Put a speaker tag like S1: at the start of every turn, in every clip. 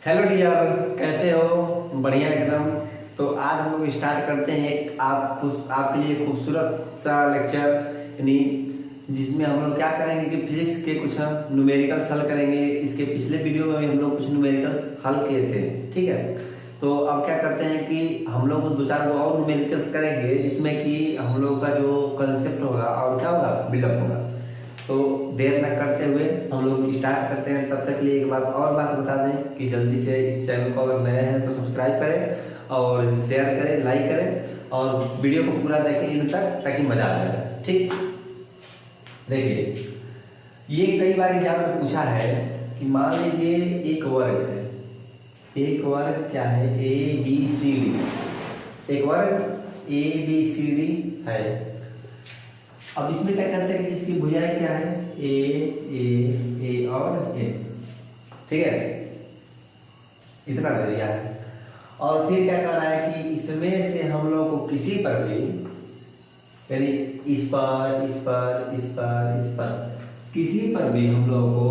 S1: Hello dear, कैसे हो? बढ़िया एकदम। तो आज हम लोग स्टार्ट करते हैं एक आपके लिए खूबसूरत सा लेक्चर, यानी जिसमें हम लोग क्या करेंगे कि फिजिक्स के कुछ न्यूमेरिकल्स हल करेंगे। इसके पिछले वीडियो में भी हम लोग कुछ न्यूमेरिकल्स हल किए थे, ठीक है। तो अब क्या करते हैं कि हम लोग दो चार गो और न्यूमेरिकल्स करेंगे, जिसमें कि हम लोग का जो कंसेप्ट होगा और क्या होगा, बिल्डअप होगा। तो देर न करते हुए हम लोग स्टार्ट करते हैं। तब तक के लिए एक बात बता दें कि जल्दी से इस चैनल को अगर नए हैं तो सब्सक्राइब करें और शेयर करें, लाइक करें और वीडियो को पूरा देखें इन तक, ताकि मजा आ जाए। ठीक, देखिए, ये कई बार एग्जाम में पूछा है कि मान लीजिए एक वर्ग है। एक वर्ग क्या है? A B C D. एक वर्ग ए बी सी डी है। अब इसमें क्या करते हैं कि जिसकी भुजाएं क्या है? ए और ए, ठीक है। इतना कर दिया है। और फिर क्या कर रहा है कि इसमें से हम लोग को किसी पर भी, यानी इस पर इस पर इस पर इस पर किसी पर भी हम लोग को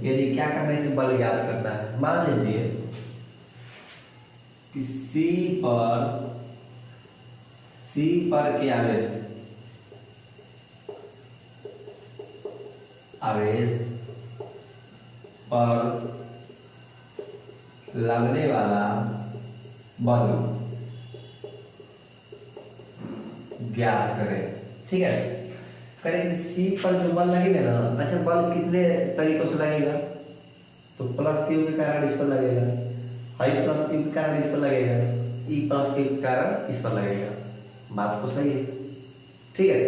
S1: यदि क्या करना है कि बल ज्ञात करना है। मान लीजिए कि सी पर के आवेश पर लगने वाला बल ज्ञात करें, ठीक है। करेंगे सी पर जो बल लगेगा ना, अच्छा, बल कितने तरीकों से लगेगा? तो प्लस क्यू के कारण इस पर लगेगा, आई प्लस क्यू के कारण इस पर लगेगा, ई प्लस क्यू के कारण इस पर लगेगा। बात तो सही है, ठीक है।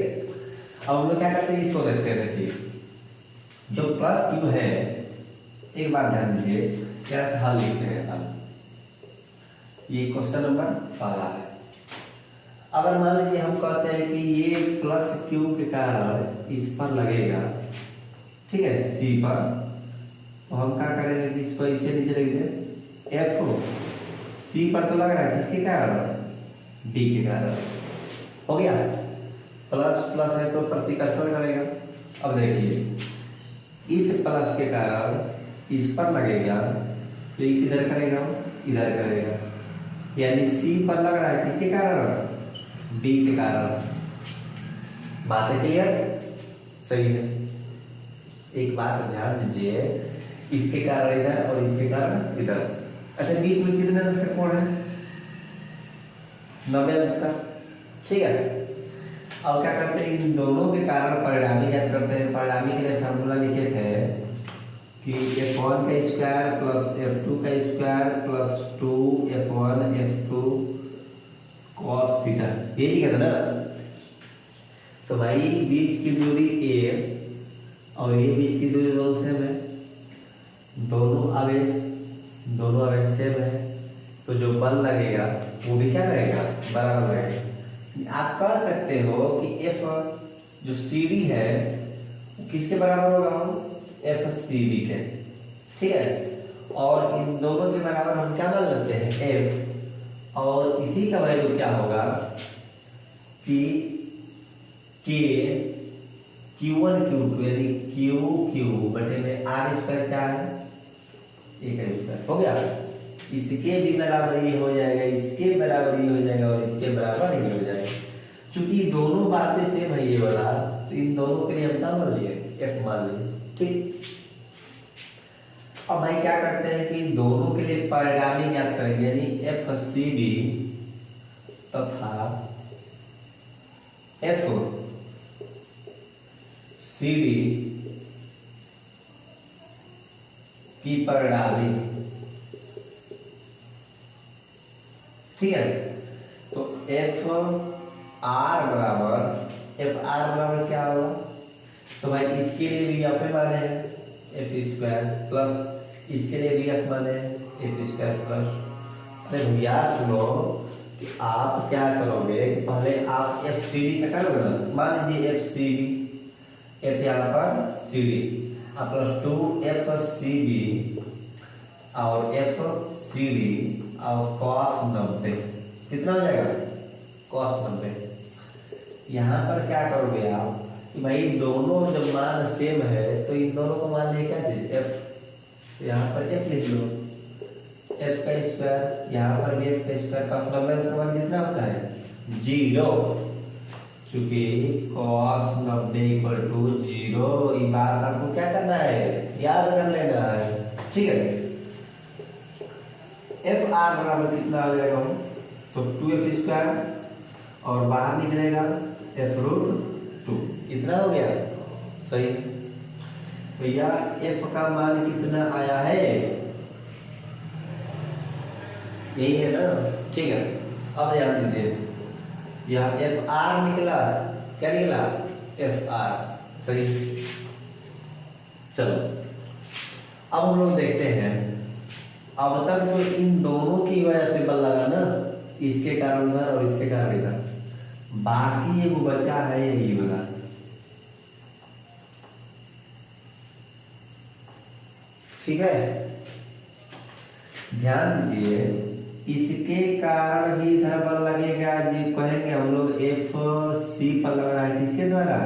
S1: अब हम लोग क्या करते हैं, इसको देखते हैं। देखिए, जो प्लस क्यू है, एक बात ध्यान दीजिए, क्या से हल लिखते हैं हल। ये क्वेश्चन नंबर पहला है। अगर मान लीजिए हम कहते हैं कि ये प्लस क्यू के कारण इस पर लगेगा, ठीक है, सी पर, तो हम क्या करेंगे कि इसको इसे नीचे लिख दें। एफ सी पर तो लग रहा है, किसके कारण? डी के कारण। हो गया। प्लस प्लस है तो प्रतिकर्षण करेगा। अब देखिए, इस प्लस के कारण इस पर लगेगा तो ये किधर करेगा? इधर करेगा। यानी सी पर लग रहा है, किसके कारण? डी के कारण। बात है क्लियर? सही है। एक बात ध्यान दीजिए, इसके कारण इधर और इसके कारण इधर। अच्छा, बीच में कितने अंश का कोण है? 90 अंश का, ठीक है। अब क्या करते हैं, इन दोनों के कारण परिणामी ज्ञात करते हैं। परिणामी के लिए फॉर्मूला लिखे थे कि f1 का स्क्वायर प्लस f2 का square plus 2f1 f2 cos theta, ये लिखा था ना। तो भाई बीच की दूरी a और ये बीच की दूरी दोनों सेम है, दोनों आवेश सेम है, तो जो बल लगेगा वो भी क्या लगेगा? बराबर लगेगा। आप कह सकते हो कि F जो CD है वो किसके बराबर होगा? FCD के, ठीक है। और इन दोनों के बराबर हम क्या मान लेते हैं? F। और इसी का वैल्यू क्या होगा कि K Q1 Q2, यानी Q बटे में R स्क्वायर क्या है? एक स्क्वायर। हो गया। इसके भी बराबर ये हो जाएगा, इसके बराबर ये हो जाएगा और इसके बराबर ये हो जाएगा। चूंकि दोनों बातें सेम है ये वाला, तो इन दोनों के लिए हम क्या मान लिए? F मान लिए, ठीक। अब भाई क्या करते हैं कि दोनों के लिए परिणामी ज्ञात करेंगे, यानी FCB तथा FCD की परिणामी, ठीक है। तो FR बराबर क्या होगा? तो भाई इसके लिए भी आप माने हैं एफ स्क्वायर प्लस इसके लिए भी आप माने हैं एफ स्क्वायर प्लस। अरे भैया सुनो कि आप क्या करोगे, पहले आप एफ सी डी का करोगे ना। मान लीजिए एफ सी बी, एफ यहाँ पर सी डी प्लस 2 FCB और FCD और cos 90 कितना हो जाएगा? cos 90। यहाँ पर क्या करोगे आप कि भाई दोनों जब मान सेम है तो इन दोनों को मान लिया क्या चीज? F। तो यहाँ पर F लिख लो। एफ का स्क्वायर, यहाँ पर भी एफ का स्क्वायर, कॉस नब्बे का मान कितना होता है 0, क्योंकि cos 90 इक्वल टू 0। ये बात आपको क्या करना है, याद कर लेना है, ठीक है। एफ आर बराबर कितना आ जाएगा, तो 2f स्क्वायर और बाहर निकलेगा एफ रूट 2, इतना हो गया सही। भैया एफ का मान कितना आया है, यही है ना, ठीक है। अब ध्यान दीजिए, यह एफ आर निकला, क्या निकला एफ आर, सही। चलो अब हम लोग देखते हैं, अब तक तो इन दोनों की वजह से बल लगा ना, इसके कारण उधर और इसके कारण इधर, बाकी एक बचा है यही वाला, ठीक है। ध्यान दीजिए, इसके कारण भी इधर बल लगेगा जी, कहेंगे हम लोग एफ सी पर लग रहा है, किसके द्वारा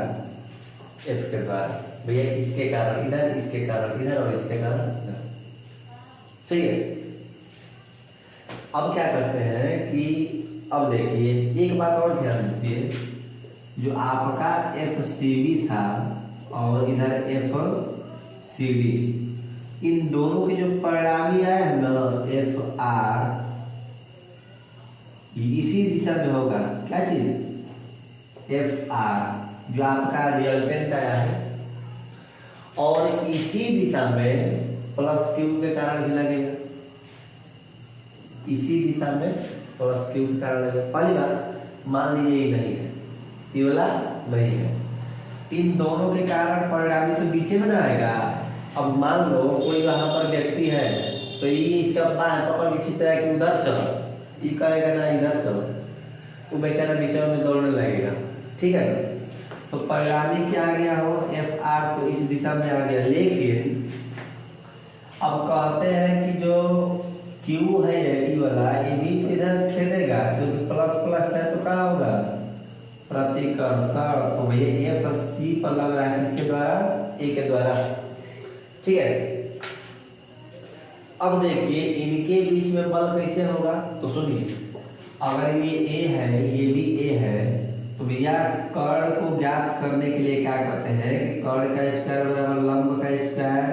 S1: एफ के द्वारा, भैया इसके कारण इधर, इसके कारण इधर और इसके कारण इधर, सही है। अब क्या करते हैं कि अब देखिए एक बात और ध्यान दीजिए, जो आपका एफ सी बी था और इधर एफ सी डी, इन दोनों के जो परिणामी आए हैं ना एफ आर, इसी दिशा में होगा, क्या चीज एफ आर जो आपका रिजल्टेंट आया है, और इसी दिशा में प्लस क्यू के कारण भी लगेगा, इसी दिशा में प्लस क्यू के कारण लगेगा। पहली बात मान लीजिए ये नहीं है, ये वाला नहीं है, इन दोनों के कारण परिणामी तो बीच में ना आएगा। अब मान लो कोई वहां पर व्यक्ति है, तो ये इसका बाएं पकड़ के खींच रहा है कि उधर चल, ये कहेगा ना इधर चल, वो बेचारा बीच में दौड़ने लगेगा, ठीक है ना। तो परिणामी क्या आ गया हो एफ आर, तो इस दिशा में आ गया, लेकिन अब कहते हैं कि जो क्यू है ये वाला, ये भी इधर खेदेगा, क्योंकि प्लस प्लस है तो क्या होगा प्रतिकर्षण, तो भैया एफ सी पर लग रहा है किसके द्वारा, ए के द्वारा, ठीक है। अब देखिए इनके बीच में बल कैसे होगा, तो सुनिए, अगर ये ए है ये भी ए है, तो भैया कर्ण को ज्ञात करने के लिए क्या करते हैं कि कर्ण का स्क्वायर बराबर लंब का स्क्वायर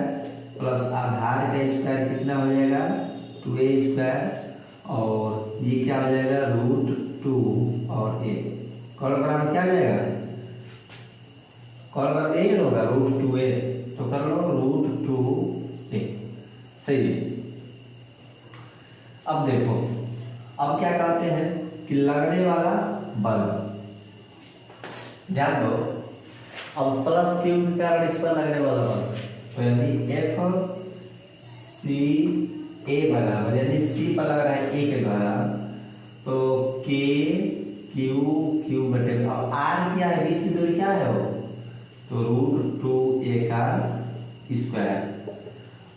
S1: प्लस आधार का स्क्वायर, कितना हो जाएगा 2a स्क्वायर, और ये क्या हो जाएगा √2 और a, कर्ण बराबर क्या आ जाएगा, कर्ण बराबर a होगा √2a, तो कर लो √2a, सही है। अब देखो, अब क्या कहते हैं कि लगने वाला बल, ध्यान दो, अब प्लस क्यू के कारण इस पर लगने वाला बल, तो यानी एफ सी ए बराबर, यानी सी पर लग रहा है ए के द्वारा, तो के क्यू क्यू बटे, अब आर क्या है, बीच की दूरी क्या है वो, तो √2a का स्क्वायर,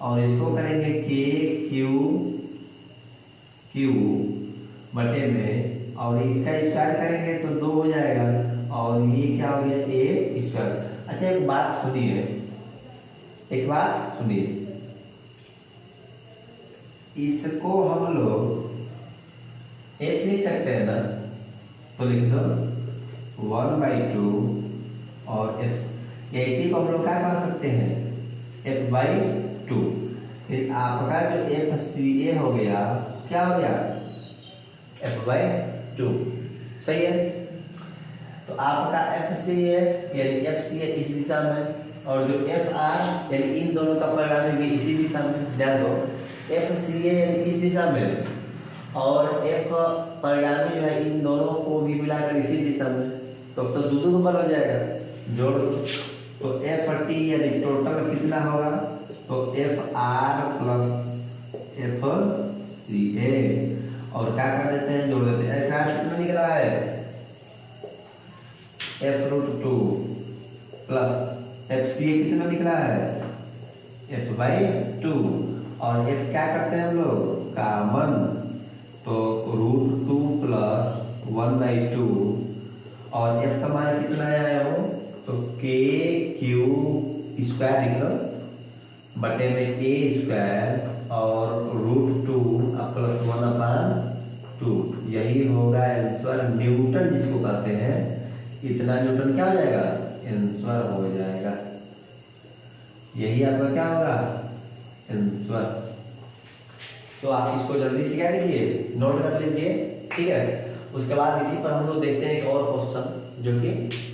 S1: और इसको करेंगे के क्यू क्यू बटे में, और इसका स्क्वायर करेंगे तो 2 हो जाएगा, और ये क्या हो गया ए स्क्वायर। अच्छा एक बात सुनिए, एक बात सुनिए, इसको हम लोग एफ लिख सकते हैं ना, तो लिख दो 1/2 और एफ, या इसी को हम लोग क्या कर सकते हैं f/2, फिर आपका जो एफ सी ए हो गया, क्या हो गया f/2, सही है। तो आपका एफ सी ए यानी एफ सी ए इस दिशा में, और जो एफ आर यानी इन दोनों का परिणामी भी इसी दिशा में, ध्यान दो एफ सी ए यानी इस दिशा में, और एफ परिणामी जो है इन दोनों को भी मिलाकर इसी दिशा में, तो दो बल हो जाएगा, जोड़ दो, तो एफ टी यानी टोटल कितना होगा, तो F R plus F C A, और क्या कर देते हैं जोड़ देते हैं, एफ आर कितना निकल रहा है f√2 प्लस एफ सी ए कितना निकल रहा है f/2, और एफ क्या करते हैं हम लोग कॉमन, तो √2 प्लस 1/2, और एफ का मान कितना आया हो, तो के क्यू स्क्वायर लिख लो बटे में ए स्क्वायर और √2 1/2, यही होगा आंसर। न्यूटन जिसको कहते हैं, इतना न्यूटन क्या हो जाएगा, आंसर हो जाएगा। यही आपका क्या होगा, आंसर। तो आप इसको जल्दी से क्या कीजिए, नोट कर लीजिए, ठीक है। उसके बाद इसी पर हम लोग देखते हैं एक और क्वेश्चन जो कि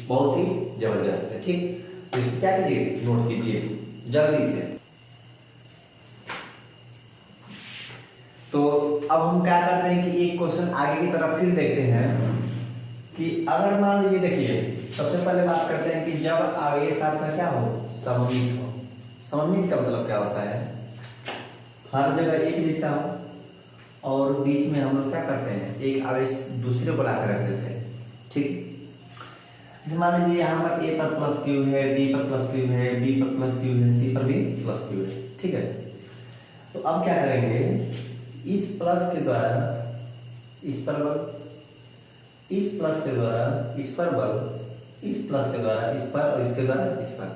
S1: बहुत ही जबरदस्त है, ठीक। तो इसको क्या कीजिए, नोट कीजिए जल्दी से। तो अब हम क्या करते हैं कि एक क्वेश्चन आगे की तरफ फिर देखते हैं कि अगर मान लीजिए, देखिए सबसे पहले बात करते हैं कि जब आवेश आपका क्या हो, सममित हो। सममित का मतलब क्या होता है, हर जगह एक जैसा हो और बीच में हम लोग क्या करते हैं, एक आवेश दूसरे को लाकर रख देते हैं, ठीक। जैसे मान लीजिए यहाँ पर ए पर प्लस क्यू है, डी पर प्लस क्यू है, बी पर प्लस क्यू है, सी पर भी प्लस क्यू है, ठीक है। तो अब क्या करेंगे, इस प्लस के द्वारा इस पर बल, इस प्लस के द्वारा इस पर बल, इस प्लस के द्वारा इस पर और इसके द्वारा इस पर।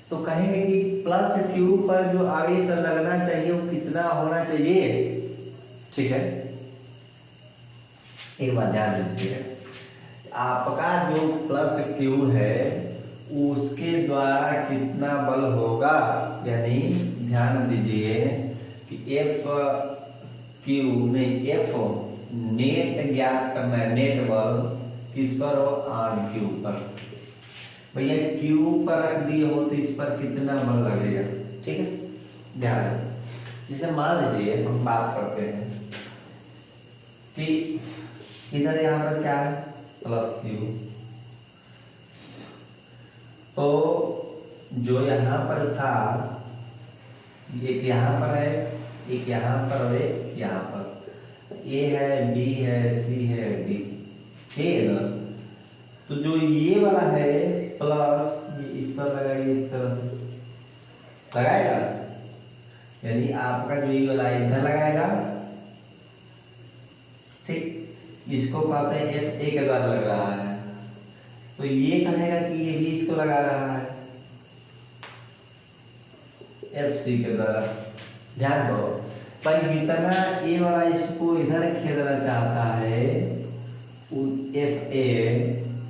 S1: तो कहेंगे कि प्लस क्यू पर जो आवेश लगना चाहिए वो कितना होना चाहिए, ठीक है। एक बात ध्यान दीजिए, आपका जो प्लस क्यू है उसके द्वारा कितना बल होगा, यानी ध्यान दीजिए कि एफ क्यू में एफ नेट ज्ञात करना है, नेट बल किस पर हो, आर क्यू पर। भैया क्यू पर रख दिए हो तो इस पर कितना बल लगेगा, ठीक है, ध्यान। जैसे मान लीजिए हम बात करते हैं कि इधर यहाँ पर क्या है, प्लस क्यू। तो जो यहाँ पर था, एक यहाँ पर है, एक यहाँ पर और एक यहाँ पर, ए है, बी है, सी है, डी, ठीक है ना। तो जो ये वाला है प्लस, ये इस पर लगाइए, इस तरह से लगाएगा, यानी आपका जो ये वाला इधर लगाएगा, ठीक। इसको कहते हैं एफ ए के द्वारा लग रहा है, तो ये कहेगा कि ये भी इसको लगा रहा है एफ सी के द्वारा। ध्यान दो, पर जितना ए वाला इसको इधर खेलना चाहता है एफ ए,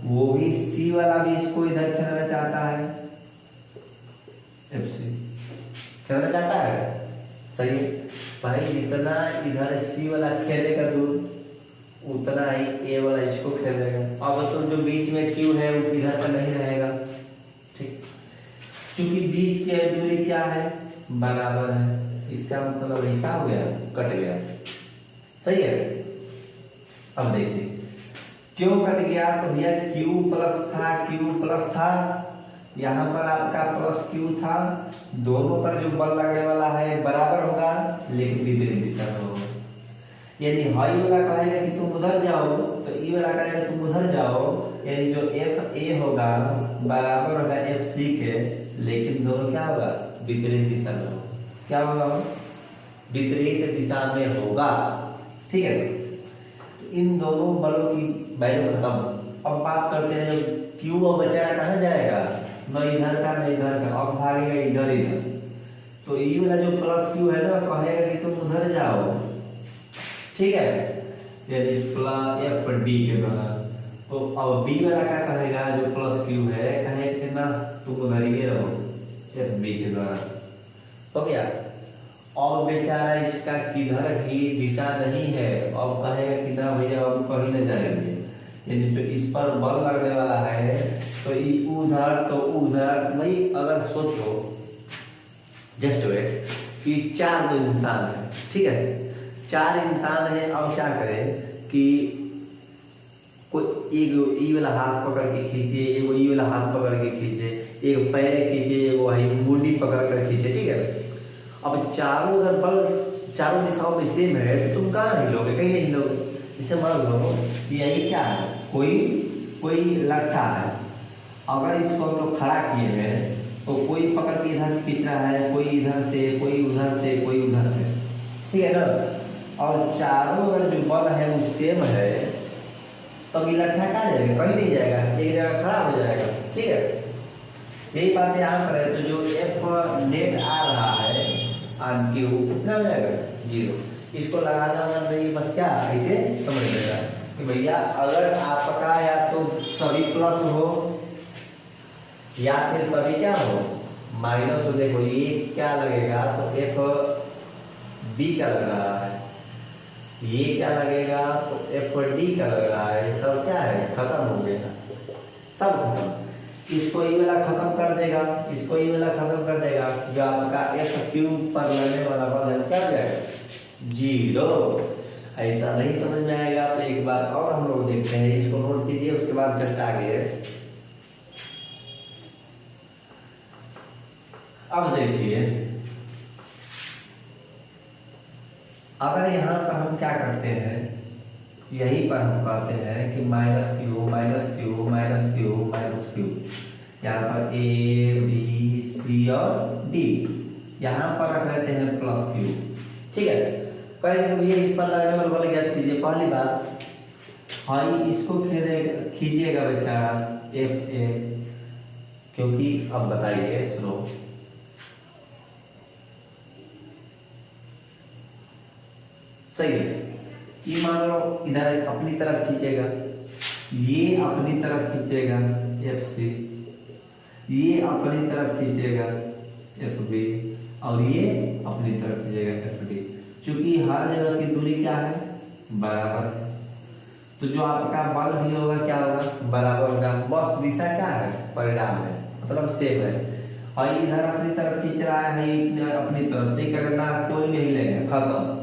S1: वो भी सी वाला भी इसको इधर खेलना चाहता है, एफ सी खेलना चाहता है, सही। भाई जितना इधर सी वाला खेलेगा दूर, उतना ही ए वाला इसको खेलेगा। अब तो जो बीच में क्यू है वो किधर का नहीं रहेगा, ठीक। चूंकि बीच की दूरी क्या है, बराबर है, इसका मतलब ये क्या हो गया, कट गया, सही है। अब देखिए क्यों कट गया, तो भैया क्यू प्लस था, क्यू प्लस था, यहाँ पर आपका प्लस क्यू था, दोनों पर जो बल लगने वाला है बराबर होगा लेकिन विपरीत दिशा में होगा। यानी हाई वाला कहेगा कि तुम उधर जाओ, तो ई वाला कहेगा तुम उधर जाओ, यानी जो एफ ए होगा बराबर होगा एफ सी के, लेकिन दोनों क्या होगा, विपरीत दिशा में होगा। क्या होगा, विपरीत दिशा में होगा, ठीक है। तो इन दोनों बलों की वैल्यू खत्म। अब बात करते हैं क्यू अब बचा कहाँ जाएगा, न इधर का न इधर का, अब भागेगा इधर इधर। तो ई वाला जो प्लस क्यू है ना कहेगा कि तुम उधर जाओ, ठीक है, यानी प्लस एफ डी के द्वारा। तो अब बी वाला क्या कहेगा, जो प्लस क्यू है कहेगा कि ना तुम उधर ही रहो, एफ बी के द्वारा, हो गया। और बेचारा इसका किधर भी दिशा नहीं है, अब कहेगा कि ना भैया अब कहीं न जाएंगे, यानी जो इस पर बल लगने वाला है तो उधर तो उधर। भाई अगर सोचो जस्ट वेट कि 4 इंसान है, ठीक है, 4 इंसान है। अब क्या करें कि कोई एक ई वाला हाथ पकड़ के खींचे, एगो ई वाला हाथ पकड़ के खींचे, एक पैर खींचे, एगो मुंडी पकड़ कर खींचे, ठीक है। अब चारों अगर बल चारों दिशाओं में सेम है तो तुम कहाँ हिलोगे, कहीं नहीं हिलोगे। जैसे मान लो कि यही क्या है, कोई लट्ठा है, अगर इसको हम लोग खड़ा किए हैं तो कोई पकड़ के इधर खींच रहा है, कोई इधर से, कोई उधर से, कोई उधर से, ठीक है ना। और चारों अगर जो बल है वो सेम है तो ये लट्ठा कहाँ जाएगा, कहीं नहीं जाएगा, एक जगह खड़ा हो जाएगा, ठीक है। यही बात यहाँ पर है। तो जो एफ नेट आ रहा है ऑन क्यू कितना हो जाएगा, 0। इसको लगाना मन नहीं, बस क्या ऐसे समझ लेगा कि भैया अगर आपका या तो सभी प्लस हो या फिर सभी क्या हो माइनस हो। देखो ये क्या लगेगा तो एफ बी का लग रहा है, ये क्या लगेगा तो एफ डी का लग रहा है। सब क्या है खत्म हो गया, सब खत्म। इसको ये वाला खत्म कर देगा, इसको ये वाला खत्म कर देगा, जो आपका एफ क्यूब पर लगने वाला वजन क्या हो जाएगा 0। ऐसा नहीं समझ में आएगा तो एक बार और हम लोग देखते हैं, इसको नोट कीजिए, उसके बाद जस्ट आगे। अब देखिए अगर यहाँ पर हम क्या करते हैं, यहीं पर हम कहते हैं कि minus Q minus Q minus Q minus Q, यहाँ पर ए बी सी और डी, यहाँ पर रख लेते हैं प्लस क्यू। ठीक है, कहेंगे भैया इस पर लगने वाला बल ज्ञात कीजिए। पहली बात हाई इसको खींचिएगा बेचारा एफ ए, क्योंकि अब बताइए सुनो, सही है, ये मान लो इधर अपनी तरफ खींचेगा, ये अपनी तरफ खींचेगा एफ सी, ये अपनी तरफ खींचेगा एफ बी, और ये अपनी तरफ खींचेगा एफ डी। क्योंकि हर जगह की दूरी क्या है बराबर है, तो जो आपका बल भी होगा क्या होगा बराबर होगा, बस दिशा क्या है परिणाम है, मतलब सेम है। और इधर अपनी तरफ खींच रहा है, ये अपनी तरफ, ठीक करना कोई नहीं लेगा, खत्म।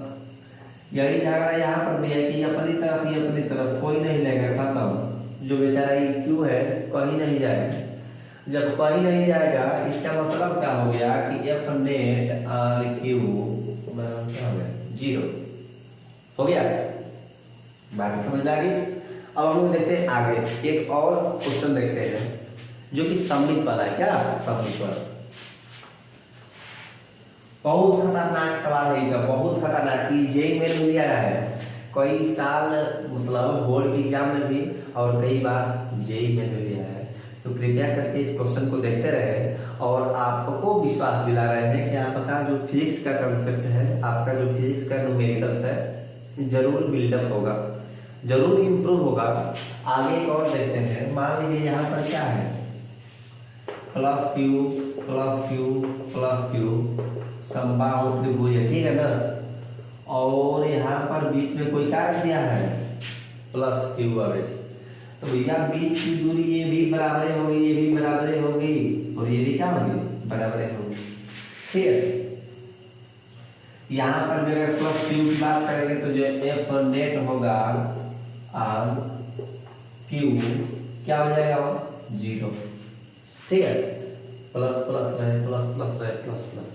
S1: यही झगड़ा यहाँ पर भी है कि अपनी तरफ ही अपनी तरफ, कोई नहीं लेगा, खत्म। जो बेचारा ये क्यू है कहीं नहीं जाएगा। जब कहीं नहीं जाएगा इसका मतलब क्या हो गया कि एफ नेट आर क्यू क्या हो गया 0 हो गया। बात समझ में आ गई। अब हम लोग देखते हैं आगे, एक और क्वेश्चन देखते हैं जो कि सममित वाला है। क्या सममित वाला, बहुत खतरनाक सवाल है, ये सब बहुत खतरनाक। जेई में भी आया है कई साल, मतलब बोर्ड के एग्जाम में भी और कई बार जेई में भी आया है। तो कृपया करके इस क्वेश्चन को देखते रहे और आपको विश्वास दिला रहे हैं कि आपका जो फिजिक्स का कंसेप्ट है, आपका जो फिजिक्स का न्यूमेरिकल्स है जरूर बिल्डअप होगा, जरूर इम्प्रूव होगा। आगे एक और देखते हैं, मान लीजिए यहाँ पर क्या है plus Q plus Q plus Q समबाहु त्रिभुज है, ठीक है ना। और यहाँ पर बीच में कोई काट दिया है प्लस क्यू अवश्य, तो भैया बीच की दूरी ये भी बराबर होगी, ये भी बराबर होगी और ये भी क्या होगी बराबर होगी, ठीक है। यहाँ पर भी अगर प्लस क्यू की बात करेंगे तो जो एफ नेट होगा आर क्यू क्या हो जाएगा 0, ठीक है। प्लस प्लस रहे प्लस प्लस रहे प्लस प्लस।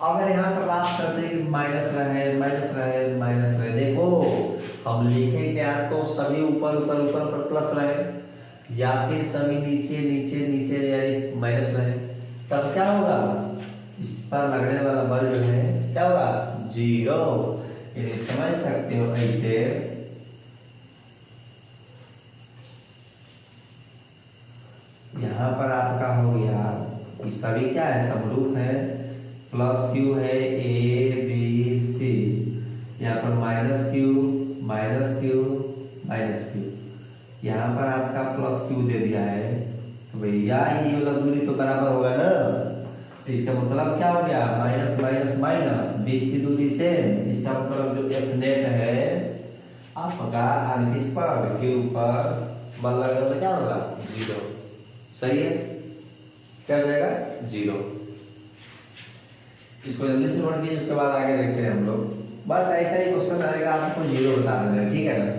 S1: अगर यहाँ पर बात करते हैं कि माइनस रहे माइनस रहे माइनस रहे, देखो हम लिखेंगे या तो सभी ऊपर ऊपर ऊपर पर प्लस रहे या फिर सभी नीचे नीचे नीचे यानी माइनस रहे, तब क्या होगा इस पर लगने वाला बल जो है क्या होगा 0। ये समझ सकते हो ऐसे। यहाँ पर आपका हो गया कि सभी क्या है समरूप है, प्लस क्यू है ए बी सी, यहाँ पर minus Q minus Q minus Q, यहाँ पर आपका प्लस क्यू दे दिया है, तो भैया ये वाला दूरी तो बराबर होगा ना। इसका मतलब क्या हो गया माइनस माइनस माइनस, बीच की दूरी सेम। इसका मतलब जो एफ नेट है आपका किस पर क्यू पर बल लगने क्या होगा 0, सही है, क्या हो जाएगा 0। इसको जल्दी से नोट कीजिए, उसके बाद आगे देखते हैं हम लोग। बस ऐसा ही क्वेश्चन आएगा, आपको 0 बता देना है, ठीक है ना।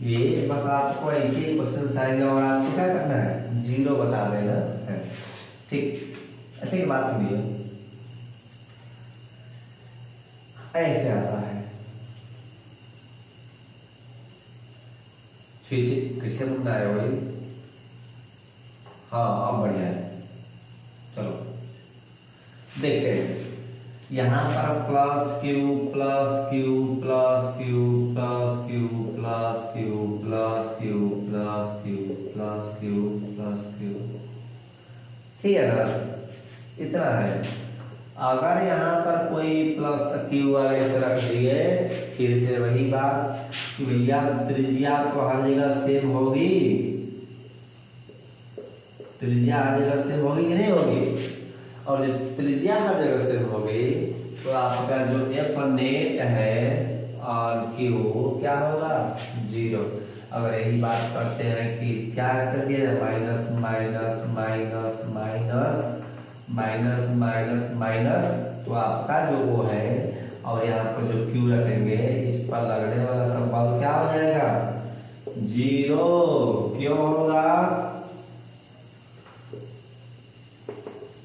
S1: ये बस आपको ऐसे ही क्वेश्चन आएंगे और आपको क्या करना है 0 बता देना है, ठीक। ऐसे की बात सुनिए, ऐसे आता है कैसे मुद्दा है वही। हाँ अब बढ़िया है, चलो देखते हैं। यहाँ पर plus Q plus Q plus Q plus Q plus Q plus Q plus Q plus Q plus Q, ठीक है ना, इतना है। अगर यहाँ पर कोई प्लस क्यू ऐसे रख दिए, फिर से वही बात कि भैया त्रिज्या तो हर जगह सेम होगी, त्रिज्या हर जगह सेम होगी कि नहीं होगी। और जब त्रिज्या हर जगह सेम होगी तो आपका जो एफ नेट है और क्यू क्या होगा, 0। अगर यही बात करते हैं कि क्या कर दिया, minus minus minus minus minus minus minus, तो आपका जो वो है और यहाँ पर जो क्यू रखेंगे इस पर लगने वाला सब बल क्या हो जाएगा, 0। क्यों होगा,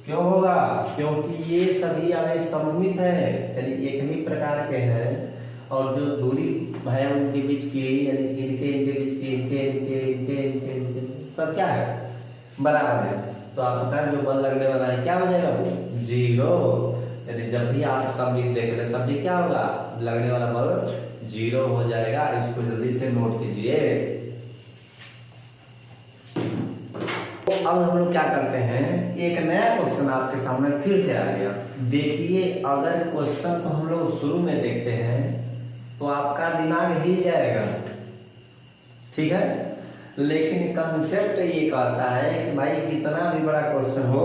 S1: क्यों होगा, क्योंकि ये सभी अभी सममित है, यानी एक ही प्रकार के हैं और जो दूरी है उनके बीच की, यानी इनके बीच की, इनके सब क्या है, बराबर है। तो आपका जो बल लगने वाला है क्या हो जाएगा, 0। यानी जब भी आप सममित देख रहे तब भी क्या होगा, लगने वाला बल 0 हो जाएगा। इसको जल्दी से नोट कीजिए। तो अब हम लोग क्या करते हैं, एक नया क्वेश्चन आपके सामने फिर से आ गया। देखिए अगर क्वेश्चन को हम लोग शुरू में देखते हैं तो आपका दिमाग हिल जाएगा, ठीक है, लेकिन कंसेप्ट ये कहता है कि भाई कितना भी बड़ा क्वेश्चन हो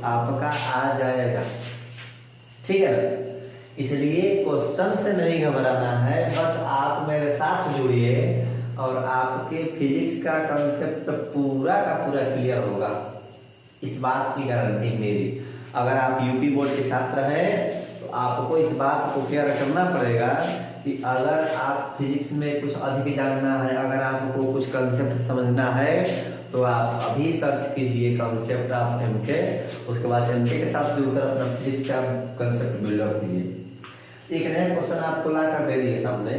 S1: आपका आ जाएगा, ठीक है। इसलिए क्वेश्चन से नहीं घबराना है, बस आप मेरे साथ जुड़िए और आपके फिजिक्स का कंसेप्ट पूरा का पूरा क्लियर होगा, इस बात की गारंटी मेरी। अगर आप यूपी बोर्ड के छात्र हैं तो आपको इस बात को क्लियर करना पड़ेगा कि अगर आप फिजिक्स में कुछ अधिक जानना है, अगर आपको कुछ कंसेप्ट समझना है तो आप अभी सर्च कीजिए कंसेप्ट ऑफ एमके, उसके बाद एमके के साथ जुड़कर अपना फिजिक्स का कंसेप्ट बिल्डअप कीजिए। एक नया क्वेश्चन आपको ला कर दे दिए सामने,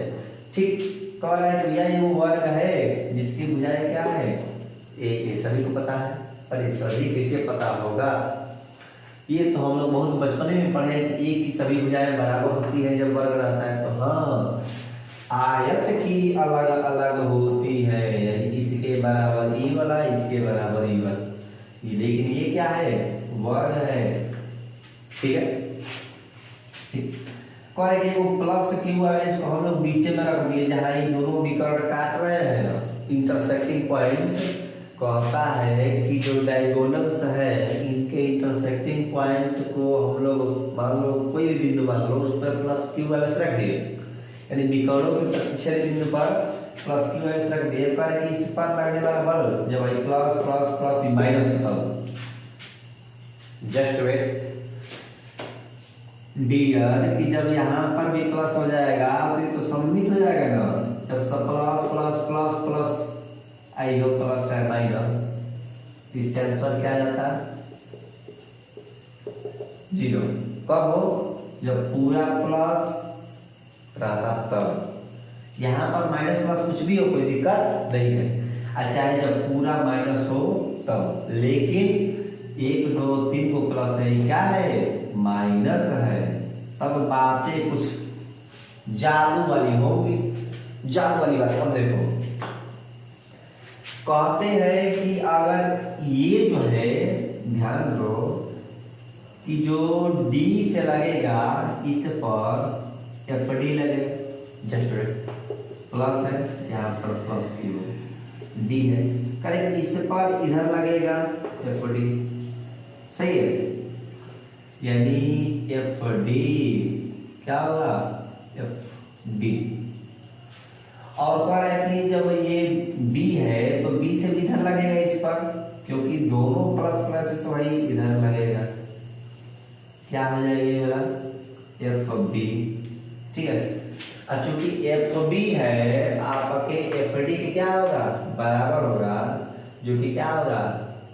S1: ठीक, कह रहा है भैया ये वो वर्ग है जिसकी भुजाएं क्या है, ये सभी को पता है, पर ये सभी किसे पता होगा। ये तो हम लोग बहुत बचपन में पढ़े कि ए की सभी भुजाएं बराबर होती है जब वर्ग रहता है, तो हाँ, आयत की अलग अलग होती है, यानी इसके बराबर ई वाला, इसके बराबर ई वाला, लेकिन ये क्या है, वर्ग है, ठीक है। ठीक, करेंगे वो प्लस क्यू है, इसको हम लोग बीच में रख दिए जहां ये दोनों विकर्ण काट रहे हैं ना, इंटरसेक्टिंग पॉइंट कहता है कि जो डायगोनल्स है इनके इंटरसेक्टिंग पॉइंट को हम लोग मान लो कोई भी बिंदु मान लो उस पर प्लस क्यू एस रख दिए, यानी विकर्णों के प्रतिच्छेद बिंदु पर प्लस क्यू एस रख दिए, पर कि इस पर लगने वाला बल जब भाई प्लस प्लस प्लस माइनस होता है, जस्ट वेट डियर कि जब यहाँ पर भी प्लस हो जाएगा तो सममित हो जाएगा ना, जब सब प्लस प्लस प्लस प्लस आई हो प्लस है माइनस, इसका आंसर क्या आ जाता है, 0। कब हो, जब पूरा प्लस रहता तब। यहाँ पर माइनस प्लस कुछ भी हो कोई दिक्कत नहीं है, चाहे जब पूरा माइनस हो तब, लेकिन 1 2 3 को प्लस है, क्या है, माइनस है, तब बातें कुछ जादू वाली होगी। जादू वाली बात हम देखो, कहते हैं कि अगर ये जो है, ध्यान दो कि जो D से लगेगा इस पर एफ डी लगेगा, जस्ट प्लस है, यहाँ पर प्लस क्यू डी है, करेक्ट, इस पर इधर लगेगा एफ डी, सही है, यानी एफ डी क्या होगा, एफ डी। और कह रहा है कि जब ये B है तो B से भी इधर लगेगा इस पर, क्योंकि दोनों प्लस प्लस है तो भाई इधर लगेगा, क्या हो जाएगा ये वाला, एफ बी, ठीक है। और चूंकि एफ बी है आपके एफ डी के क्या होगा, बराबर होगा, जो कि क्या होगा,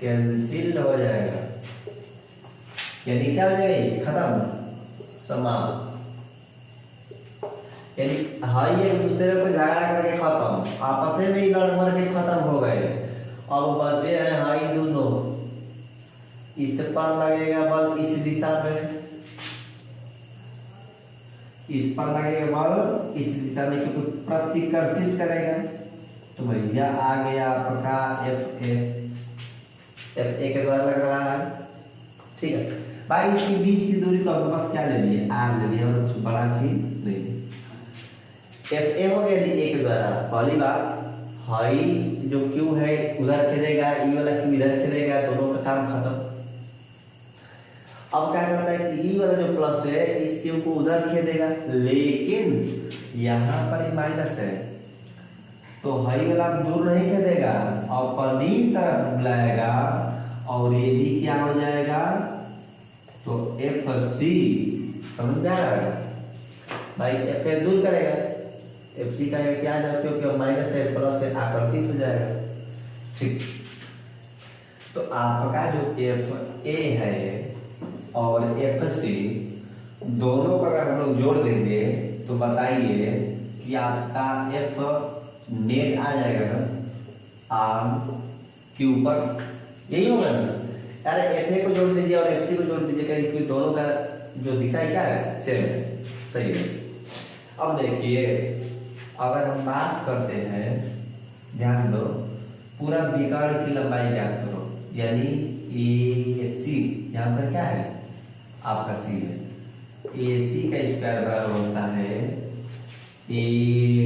S1: कैंसिल हो जाएगा, यानी क्या हो जाएगा, खत्म, समाप्त, यानी हाई एक दूसरे पर झगड़ा करके खत्म, आपस में ही लड़ मर के खत्म हो गए। अब बचे हैं हाई दोनों, इस पर लगेगा बल इस दिशा में, इस पर लगेगा बल इस दिशा में, क्योंकि प्रतिकर्षित करेगा, तो भैया आ गया आपका एफ ए के द्वारा लग रहा है, ठीक है। भाई इसके बीच की दूरी तो आपके पास क्या ले लिए, आर ले लिया, और कुछ बड़ा चीज नहीं। एफ ए हो गया एक द्वारा, पहली बात हाई जो क्यू है उधर खेलेगा, ई वाला क्यू इधर खेलेगा, दोनों का काम खत्म। अब क्या करता है कि ई वाला जो प्लस है इस क्यू को उधर खेलेगा, लेकिन यहाँ पर ही माइनस है तो हाई वाला दूर नहीं खेलेगा, अपनी तरफ बुलाएगा, और ये भी क्या हो जाएगा, तो एफ सी, समझ में आ रहा है भाई, एफ ए दूर करेगा, एफ सी का क्या जाए, क्योंकि माइनस है प्लस से आकर्षित हो जाएगा। ठीक, तो आपका जो एफ ए है और एफ सी दोनों का अगर हम लोग जोड़ देंगे तो बताइए कि आपका एफ नेट आ जाएगा ना आर क्यू पर, यही होगा ना। यार एफ ए को जोड़ दीजिए और एफ सी को जोड़ दीजिए, क्योंकि दोनों का जो दिशा है क्या है, सेम है, सही है। अब देखिए अगर हम बात करते हैं, ध्यान दो, पूरा बिगाड़ की लंबाई ज्ञात करो, यानी ए सी, यहाँ पर क्या है आपका सी है, ए सी का स्क्वायर बराबर होता है ए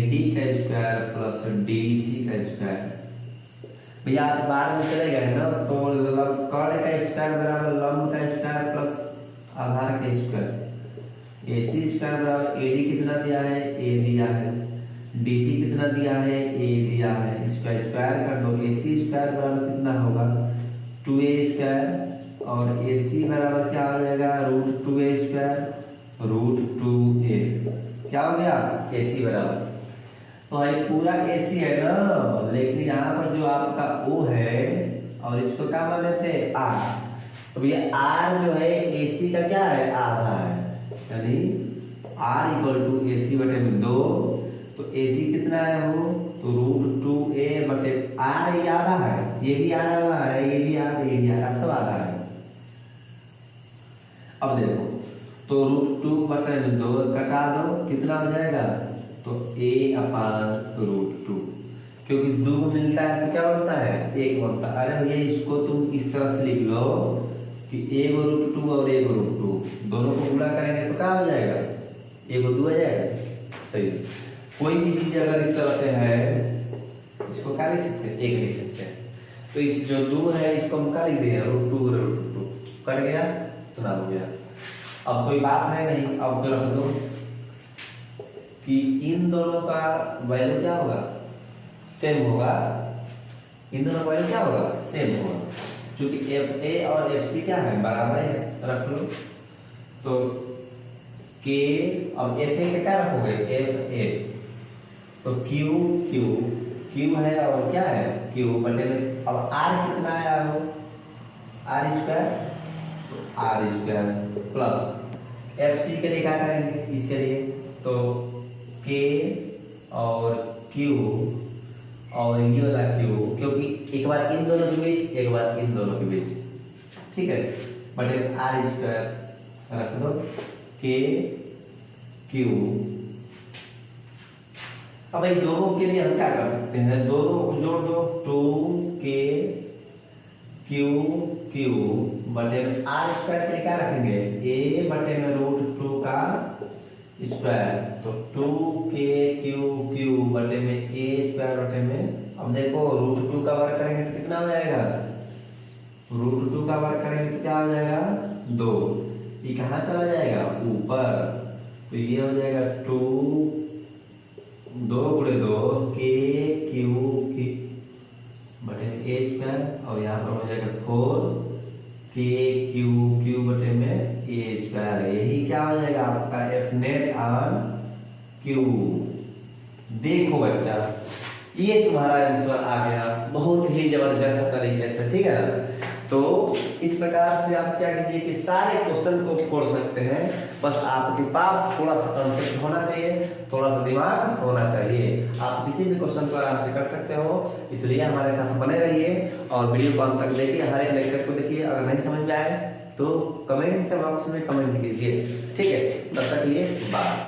S1: डी का स्क्वायर प्लस डी सी का स्क्वायर। भैया आप बाद में चले गए ना, तो कर्ण का स्क्वायर बराबर लंब का स्क्वायर प्लस आधार का स्क्वायर, ए सी स्क्वायर बराबर ए डी कितना दिया है, ए दिया है, डी सी कितना दिया है, ए दिया है, इसका स्क्वायर कर दो, ए सी स्क्वायर बराबर कितना होगा 2a स्क्वायर, और ए सी बराबर क्या हो जाएगा, √2a स्क्वायर, √2a, क्या हो गया, ए सी बराबर। तो ये पूरा ए सी है ना, लेकिन यहाँ पर जो आपका ओ है और इसको क्या मान लेते हैं आर, तो भैया आर जो है ए सी का क्या है, आधा है, यानी आर इक्वल टू ए सी बटे में 2, तो ए सी कितना है वो, तो √2a बटे आर, ये आधा है, ये भी आर आधा है, ये भी आर, ये भी आर, सब आधा है। अब देखो तो √2 बटे में 2 कटा दो, कितना हो जाएगा, तो a/√2, क्योंकि 2 मिलता है तो क्या बनता है, 1 बनता है। अरे भैया इसको तुम इस तरह से लिख लो कि a/√2 और a/√2 दोनों को गुणा करेंगे तो क्या हो जाएगा, 1/2 आ जाएगा, सही। कोई भी चीज अगर इस तरह से है इसको क्या लिख सकते हैं, 1 लिख सकते हैं, तो इस जो 2 है इसको हम क्या लिख दें, √2 कट गया तो ना हो गया। अब कोई बात है नहीं, अब तो रख दो कि इन दोनों का वैल्यू क्या होगा, सेम होगा, इन दोनों का वैल्यू क्या होगा, सेम होगा, क्योंकि एफ ए और एफ सी क्या है, बराबर है, रख लो। तो के, अब एफ ए का क्या रखोगे, एफ ए, तो क्यू क्यू क्यू है और क्या है, क्यू बटे में, अब आर कितना है, आर स्क्वायर, तो R square plus F C के लिए क्या करेंगे, इसके लिए तो के और क्यू और ये वाला क्यू, क्योंकि एक बार इन दोनों के बीच एक बार इन दोनों के बीच, ठीक है, बटे आर स्क्वायर रख दो, के क्यू। अब इन दोनों के लिए हम क्या कर सकते हैं, दोनों को जोड़ दो, 2k क्यू क्यू बटे में आर स्क्वायर के लिए क्या रखेंगे, a बटे में √2 का स्क्वायर, तो 2k क्यू क्यू बटे में a स्क्वायर बटे में, अब देखो √2 का वर्ग करेंगे तो कितना हो जाएगा, √2 का वर्ग करेंगे तो क्या हो जाएगा, 2, ये कहाँ चला जाएगा, ऊपर, तो ये हो जाएगा 2 × 2 k क्यू की बटे में a स्क्वायर, और यहाँ पर हो जाएगा 4 k क्यू क्यू बटे में a स्क्वायर, यही क्या हो जाएगा आपका एफ नेट ऑन क्यू। देखो बच्चा ये तुम्हारा आंसर आ गया बहुत ही जबरदस्त तरीके से, ठीक है ना। तो इस प्रकार से आप क्या कीजिए कि सारे क्वेश्चन को छोड़ सकते हैं, बस आपके पास थोड़ा सा कंसेप्ट होना चाहिए, थोड़ा सा दिमाग होना चाहिए, आप किसी भी क्वेश्चन को आराम से कर सकते हो। इसलिए हमारे साथ बने रहिए और वीडियो को अंत तक देखिए, हर एक लेक्चर को देखिए। अगर नहीं समझ में आए तो कमेंट बॉक्स में कमेंट कीजिए, ठीक है। तब तक के लिए बाय।